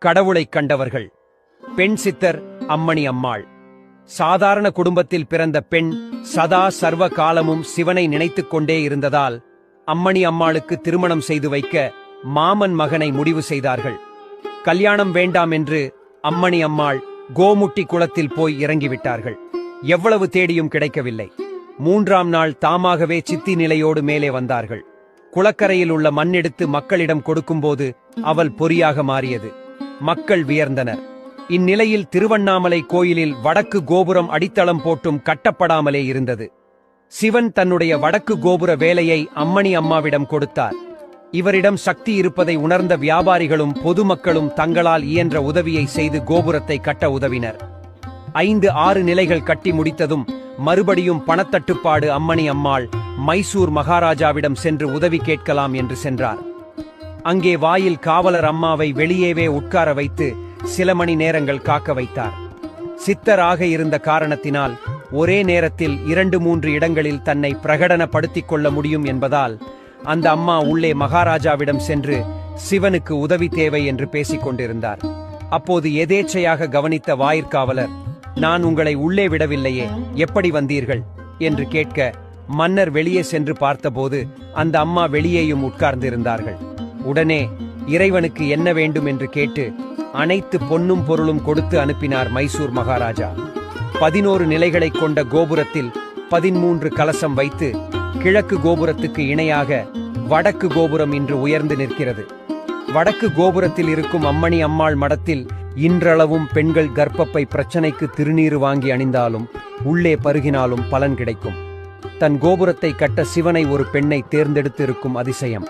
கடவுளைக் கண்டவர்கள். பெண் சித்தர் அம்மணி அம்மாள். சாதாரண குடும்பத்தில் பிறந்த பெண் சதா சர்வ காலமும் சிவனை நினைத்துக் கொண்டே இருந்ததால் அம்மணி அம்மாளுக்கு திருமணம் செய்து வைக்க மாமன் மகனை முடிவு செய்தார்கள். கல்யாணம் வேண்டாம் என்று அம்மணி அம்மாள் கோமுட்டி குளத்தில் போய் இறங்கிவிட்டார்கள். எவ்வளவு தேடியும் கிடைக்கவில்லை. 3ஆம் நாள் தாமாகவே சித்தி நிலையோடு மேலே வந்தார்கள். குளக்கரையில் உள்ள மண்ணெடுத்து மக்களிடம் கொடுக்கும்போது அவள் பொறியாக மாறியது. மக்கள் வியர்ந்தனர். இந்நிலையில் திருவண்ணாமலை கோயிலில் வடக்கு கோபுரம் அடித்தளம் போட்டும் கட்டப்படாமலே இருந்தது. சிவன் தன்னுடைய வடக்கு கோபுர வேலையை அம்மணி அம்மாவிடம் கொடுத்தார். இவரிடம் சக்தி இருப்பதை உணர்ந்த வியாபாரிகளும் பொதுமக்களும் தங்களால் இயன்ற உதவியை செய்து கோபுரத்தை கட்ட உதவினர். 5-6 நிலைகள் கட்டி முடித்ததும் மறுபடியும் பணத்தட்டுப்பாடு. அம்மணி அம்மாள் மைசூர் மகாராஜாவிடம் சென்று உதவி கேட்கலாம் என்று சென்றார். அங்கே வாயில் காவலர் அம்மாவை வெளியேவே உட்கார வைத்து சில மணி நேரங்கள் காக்க வைத்தார். சித்தராக இருந்த காரணத்தினால் ஒரே நேரத்தில் 2-3 இடங்களில் தன்னை பிரகடனப்படுத்திக் கொள்ள முடியும் என்பதால் அந்த அம்மா உள்ளே மகாராஜாவிடம் சென்று சிவனுக்கு உதவி தேவை என்று பேசிக் கொண்டிருந்தார். அப்போது எதேச்சையாக கவனித்த வாயிற்காவலர், நான் உங்களை உள்ளே விடவில்லையே, எப்படி வந்தீர்கள் என்று கேட்க மன்னர் வெளியே சென்று பார்த்தபோது அந்த அம்மா வெளியேயும் உட்கார்ந்திருந்தார்கள். உடனே இறைவனுக்கு என்ன வேண்டும் என்று கேட்டு அனைத்து பொன்னும் பொருளும் கொடுத்து அனுப்பினார் மைசூர் மகாராஜா. 11 நிலைகளைக் கொண்ட கோபுரத்தில் 13 கலசம் வைத்து கிழக்கு கோபுரத்துக்கு இணையாக வடக்கு கோபுரம் இன்று உயர்ந்து நிற்கிறது. வடக்கு கோபுரத்தில் இருக்கும் அம்மணி அம்மாள் மடத்தில் இன்றளவும் பெண்கள் கர்ப்பப்பை பிரச்சனைக்கு திருநீறு வாங்கி அணிந்தாலும் உள்ளே பருகினாலும் பலன் கிடைக்கும். தன் கோபுரத்தை கட்ட சிவனை ஒரு பெண்ணை தேர்ந்தெடுத்து இருக்கும் அதிசயம்.